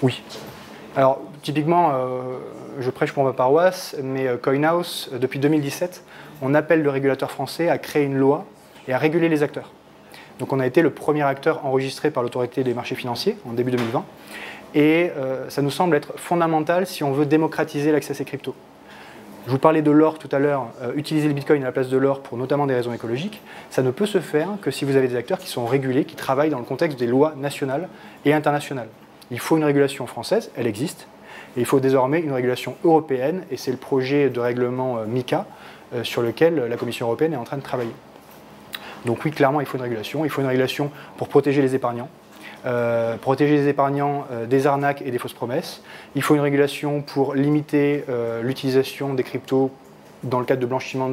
Oui. Alors, typiquement, je prêche pour ma paroisse, mais CoinHouse, depuis 2017, on appelle le régulateur français à créer une loi et à réguler les acteurs. Donc on a été le premier acteur enregistré par l'autorité des marchés financiers en début 2020. Et ça nous semble être fondamental si on veut démocratiser l'accès à ces cryptos. Je vous parlais de l'or tout à l'heure, utiliser le Bitcoin à la place de l'or pour notamment des raisons écologiques, ça ne peut se faire que si vous avez des acteurs qui sont régulés, qui travaillent dans le contexte des lois nationales et internationales. Il faut une régulation française, elle existe, et il faut désormais une régulation européenne, et c'est le projet de règlement MiCA sur lequel la Commission européenne est en train de travailler. Donc oui, clairement, il faut une régulation pour protéger les épargnants, des arnaques et des fausses promesses. Il faut une régulation pour limiter l'utilisation des cryptos dans le cadre de blanchiment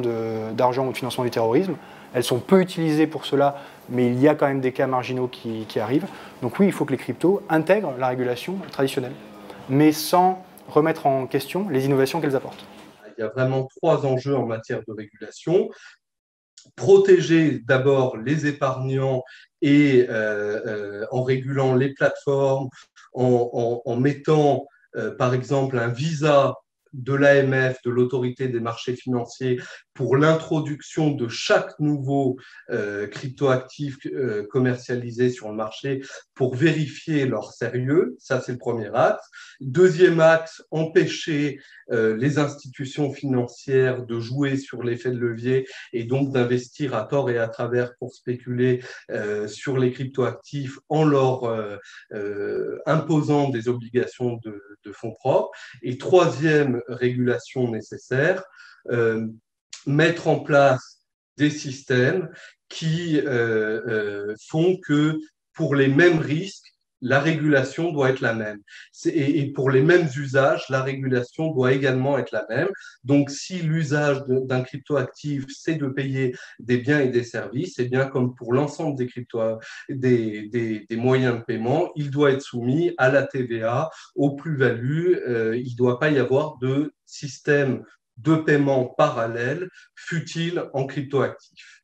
d'argent ou de financement du terrorisme. Elles sont peu utilisées pour cela, mais il y a quand même des cas marginaux qui arrivent. Donc oui, il faut que les cryptos intègrent la régulation traditionnelle, mais sans remettre en question les innovations qu'elles apportent. Il y a vraiment trois enjeux en matière de régulation. Protéger d'abord les épargnants et en régulant les plateformes, en mettant par exemple un visa de l'AMF, de l'autorité des marchés financiers, pour l'introduction de chaque nouveau cryptoactif commercialisé sur le marché pour vérifier leur sérieux. Ça, c'est le premier axe. Deuxième axe, empêcher les institutions financières de jouer sur l'effet de levier et donc d'investir à tort et à travers pour spéculer sur les cryptoactifs en leur imposant des obligations de fonds propres. Et troisième régulation nécessaire, mettre en place des systèmes qui font que pour les mêmes risques, la régulation doit être la même. Et pour les mêmes usages, la régulation doit également être la même. Donc, si l'usage d'un cryptoactif, c'est de payer des biens et des services, et bien comme pour l'ensemble des moyens de paiement, il doit être soumis à la TVA, aux plus-values. Il ne doit pas y avoir de système de paiement parallèle, fut-il en cryptoactif.